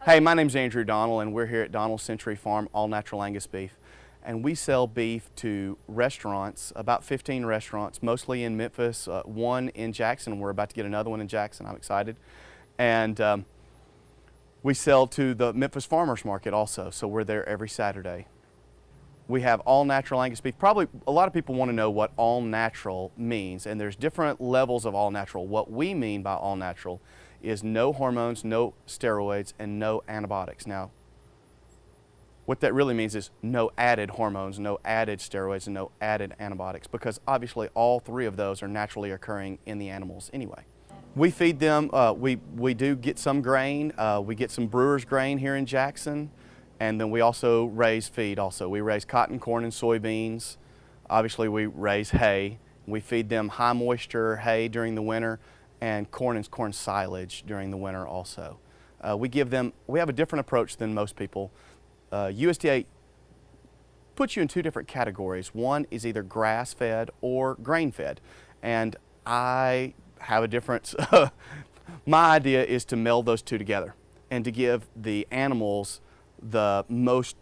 Hey, my name's Andrew Donnell, and we're here at Donnell Century Farm, all natural Angus beef. And we sell beef to restaurants, about 15 restaurants, mostly in Memphis, one in Jackson. We're about to get another one in Jackson. I'm excited. And we sell to the Memphis Farmers Market also, so we're there every Saturday. We have all natural Angus beef. Probably a lot of people want to know what all natural means, and there's different levels of all natural. What we mean by all natural is no hormones, no steroids, and no antibiotics. Now, what that really means is no added hormones, no added steroids, and no added antibiotics, because obviously all three of those are naturally occurring in the animals anyway. We feed them, we do get some grain, we get some brewer's grain here in Jackson, and then we also raise feed also. We raise cotton, corn, and soybeans. Obviously we raise hay. We feed them high moisture hay during the winter and corn silage during the winter also. We have a different approach than most people. USDA puts you in two different categories. One is either grass-fed or grain-fed, and I have a difference. My idea is to meld those two together and to give the animals the most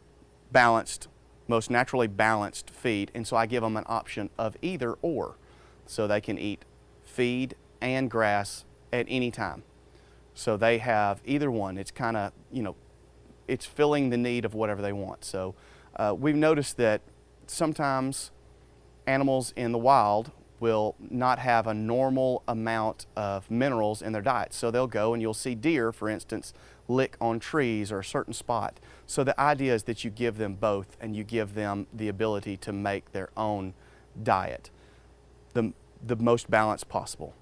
balanced, most naturally balanced feed, and so I give them an option of either or, so they can eat feed and grass at any time. So they have either one. It's kind of, it's filling the need of whatever they want. So we've noticed that sometimes animals in the wild will not have a normal amount of minerals in their diet. So they'll go and you'll see deer, for instance, lick on trees or a certain spot. So the idea is that you give them both and you give them the ability to make their own diet, the most balanced possible.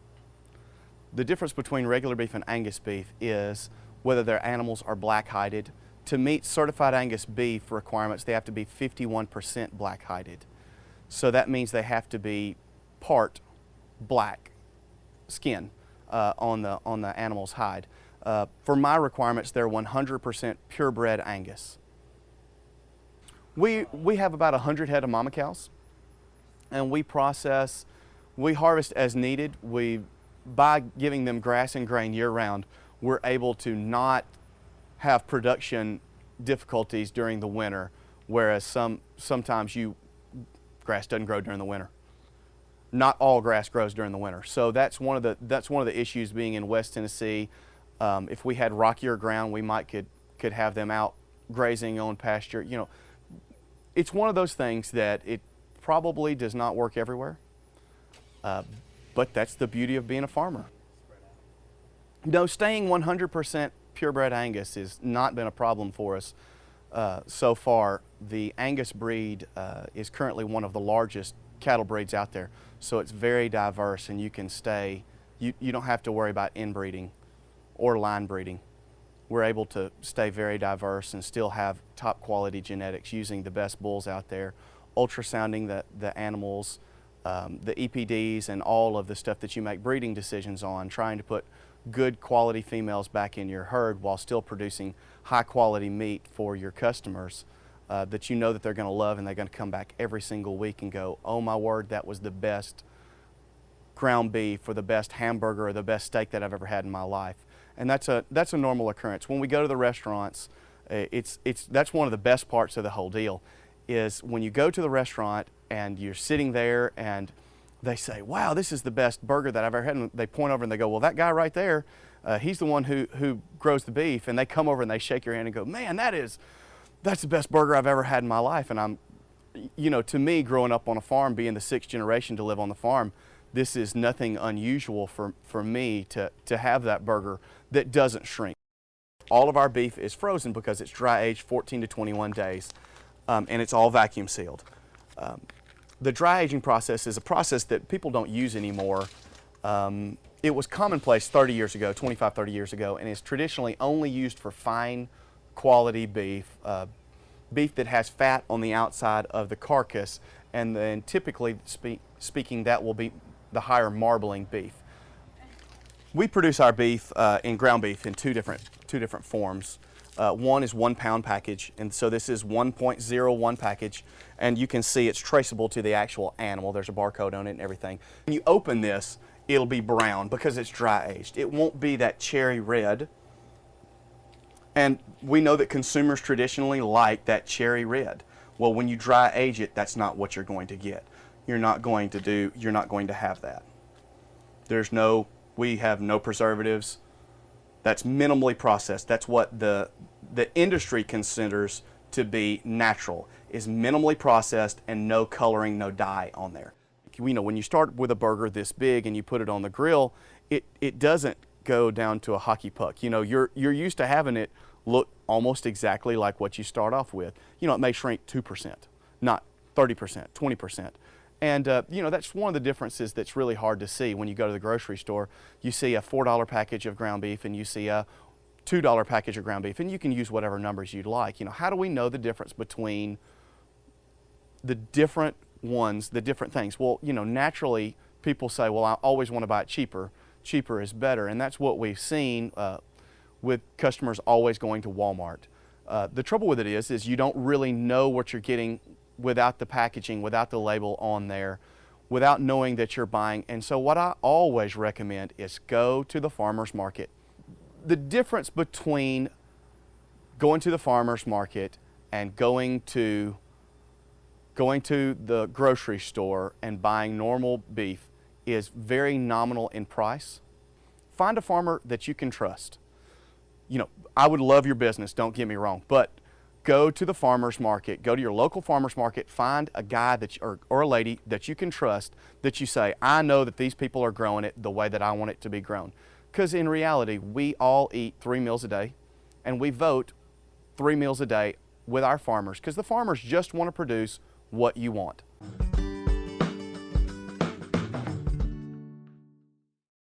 The difference between regular beef and Angus beef is whether their animals are black-hided. To meet certified Angus beef requirements, they have to be 51% black-hided. So that means they have to be part black skin on the animal's hide. For my requirements, they're 100% purebred Angus. We have about 100 head of mama cows, and we harvest as needed. By giving them grass and grain year-round, we're able to not have production difficulties during the winter, whereas sometimes grass doesn't grow during the winter. Not all grass grows during the winter, so that's one of the issues being in West Tennessee. If we had rockier ground, we could have them out grazing on pasture. It's one of those things that it probably does not work everywhere. But that's the beauty of being a farmer. No, staying 100% purebred Angus has not been a problem for us so far. The Angus breed is currently one of the largest cattle breeds out there, so it's very diverse, and you can stay, you don't have to worry about inbreeding or line breeding. We're able to stay very diverse and still have top quality genetics using the best bulls out there, ultrasounding the animals, the EPDs and all of the stuff that you make breeding decisions on, trying to put good quality females back in your herd while still producing high quality meat for your customers that you know that they're going to love, and they're going to come back every single week and go, oh my word, that was the best ground beef or the best hamburger or the best steak that I've ever had in my life. And that's a normal occurrence. When we go to the restaurants, that's one of the best parts of the whole deal, is when you go to the restaurant and you're sitting there and they say, wow, this is the best burger that I've ever had. And they point over and they go, well, that guy right there, he's the one who grows the beef. And they come over and they shake your hand and go, man, that's the best burger I've ever had in my life. And to me, growing up on a farm, being the 6th generation to live on the farm, this is nothing unusual for me to have that burger that doesn't shrink. All of our beef is frozen because it's dry aged 14 to 21 days, and it's all vacuum sealed. The dry aging process is a process that people don't use anymore. It was commonplace 30 years ago, 25, 30 years ago, and is traditionally only used for fine quality beef, beef that has fat on the outside of the carcass, and then typically speaking, that will be the higher marbling beef. We produce our beef in ground beef in two different forms. One is 1 pound package, and so this is 1.01 package, and you can see it's traceable to the actual animal. There's a barcode on it and everything. When you open this, it'll be brown because it's dry aged. It won't be that cherry red. And we know that consumers traditionally like that cherry red. Well, when you dry age it, that's not what you're going to get. You're not going to have that. We have no preservatives. That's minimally processed. That's what the industry considers to be natural, is minimally processed and no coloring, no dye on there. You know, when you start with a burger this big and you put it on the grill, it doesn't go down to a hockey puck. You know, you're used to having it look almost exactly like what you start off with. You know, it may shrink 2%, not 30%, 20%. And you know, that's one of the differences that's really hard to see when you go to the grocery store. You see a $4 package of ground beef and you see a $2 package of ground beef, and you can use whatever numbers you'd like. You know, how do we know the difference between the different ones, the different things? Well, you know, naturally people say, well, I always want to buy it cheaper. Cheaper is better, and that's what we've seen with customers always going to Walmart. The trouble with it is you don't really know what you're getting without the packaging, without the label on there, without knowing that you're buying. And so what I always recommend is go to the farmer's market. The difference between going to the farmer's market and going to the grocery store and buying normal beef is very nominal in price. Find a farmer that you can trust. You know, I would love your business, don't get me wrong, but go to the farmer's market, go to your local farmer's market, find a guy or a lady that you can trust, that you say, I know that these people are growing it the way that I want it to be grown. Because in reality, we all eat 3 meals a day, and we vote 3 meals a day with our farmers, because the farmers just want to produce what you want.